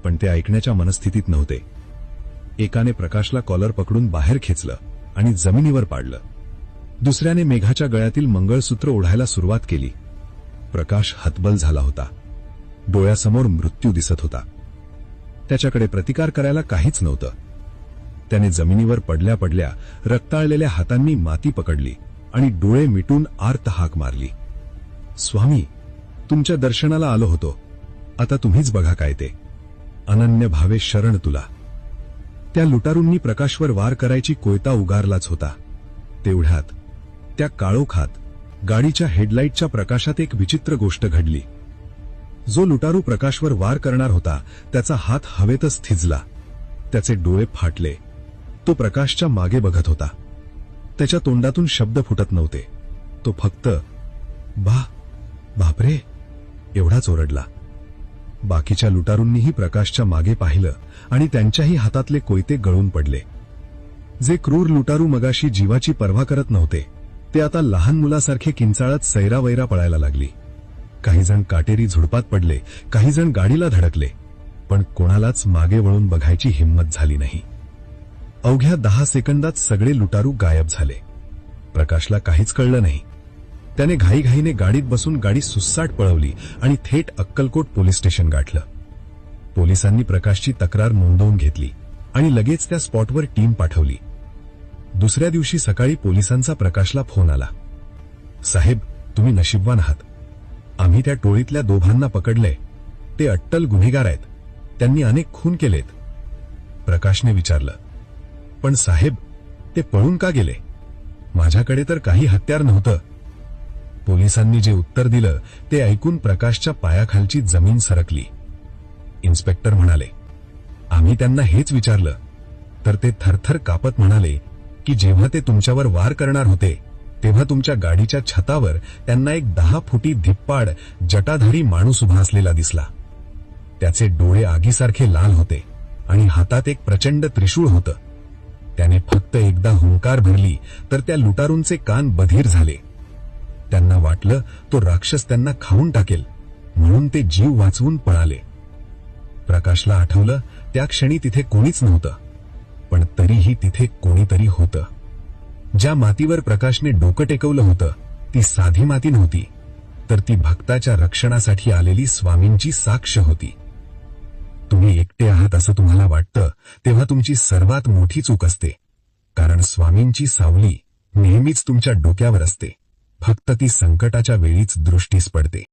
पण ते ऐकण्याच्या मनस्थितीत नव्हते. एकाने प्रकाशला कॉलर पकडून बाहेर खेचलं आणि जमिनीवर पाडलं. दुसऱ्याने मेघाच्या गळ्यातील मंगळसूत्र ओढायला सुरुवात केली. प्रकाश हतबल झाला होता. डोळ्यासमोर मृत्यू दिसत होता. त्याच्याकडे प्रतिकार करायला काहीच नव्हतं. त्याने जमिनीवर पडल्या पडल्या रक्ताळलेल्या हातांनी माती पकडली आणि डोळे मिटून आर्त हाक मारली. स्वामी, तुमच्या दर्शनाला आलो होतो, आता तुम्हीच बघा काय ते. अनन्य भावे शरण तुला. त्या लुटारूंनी प्रकाशवर वार करायची कोयता उगारलाच होता. तेवढ्यात त्या काळोखात गाडीच्या हेडलाईटच्या प्रकाशात एक विचित्र गोष्ट घडली. जो लुटारू प्रकाशवर वार करणार होता त्याचा हात हवेतच थिजला. त्याचे डोळे फाटले. तो प्रकाशच्या मागे बघत होता. त्याच्या तोंडातून शब्द फुटत नव्हते. तो फक्त बापरे एवढाच ओरडला. बाकीच्या लुटारूंनीही प्रकाशच्या मागे पाहिलं आणि त्यांच्याही हातातले कोयते गळून पडले. जे क्रूर लुटारू मगाशी जीवाची पर्वा करत नव्हते ते आता लहान मुलासारखे किंचाळत सैरावैरा पळायला लागली. काही जण काटेरी झुडपात पडले, काही जण गाडीला धडकले, पण कोणालाच मागे वळून बघायची हिंमत झाली नाही. अवघ्या 10 सेकंदात सगळे लुटारू गायब झाले. प्रकाशला काहीच कळलं नाही. त्याने घाईघाईने गाडीत बसून गाडी सुस्साट पळवली आणि थेट अक्कलकोट पोलीस स्टेशन गाठलं. पोलिसांनी प्रकाशची तक्रार नोंदवून घेतली आणि लगेच त्या स्पॉटवर टीम पाठवली. दुसऱ्या दिवशी सकाळी पोलिसांचा प्रकाशला फोन आला. साहेब, तुम्ही नशीबवान आहात. आम्ही त्या टोळीतल्या दोघांना पकडलंय. ते अट्टल गुन्हेगार आहेत. त्यांनी अनेक खून केलेत. प्रकाशने विचारलं, पण साहेब, ते पळून का गेले? माझ्याकडे तर काही हत्यार नव्हतं. पोलिसांनी जे उत्तर दिलं ते ऐकून प्रकाशच्या पायाखालची जमीन सरकली. इन्स्पेक्टर म्हणाले, आम्ही त्यांना हेच विचारलं तर ते थरथर कापत म्हणाले की जेव्हा ते तुमच्यावर वार करणार होते तेव्हा तुमच्या गाडीच्या छतावर त्यांना एक 10 फुटी धिप्पाड जटाधारी माणूस उभा असलेला दिसला. त्याचे डोळे आगीसारखे लाल होते आणि हातात एक प्रचंड त्रिशूळ होतं. त्याने फक्त एकदा हुंकार भरली तर त्या लुटारूंचे कान बधीर झाले. त्यांना वाटलं तो राक्षस त्यांना खाऊन टाकेल, म्हणून ते जीव वाचवून पळाले. प्रकाशला आठवलं त्या क्षणी तिथे कोणीच नव्हतं, पण तरीही तिथे कोणीतरी होतं. ज्या मातीवर प्रकाशने डोकं टेकवलं होतं ती साधी माती नव्हती, तर ती भक्ताच्या रक्षणासाठी आलेली स्वामींची साक्ष होती. तुम्ही एकटे आहात असं तुम्हाला वाटतं तेव्हा तुमची सर्वात मोठी चूक असते, कारण स्वामींची सावली नेहमीच तुमच्या डोक्यावर असते. फक्त ती संकटाच्या वेळीच दृष्टीस पडते.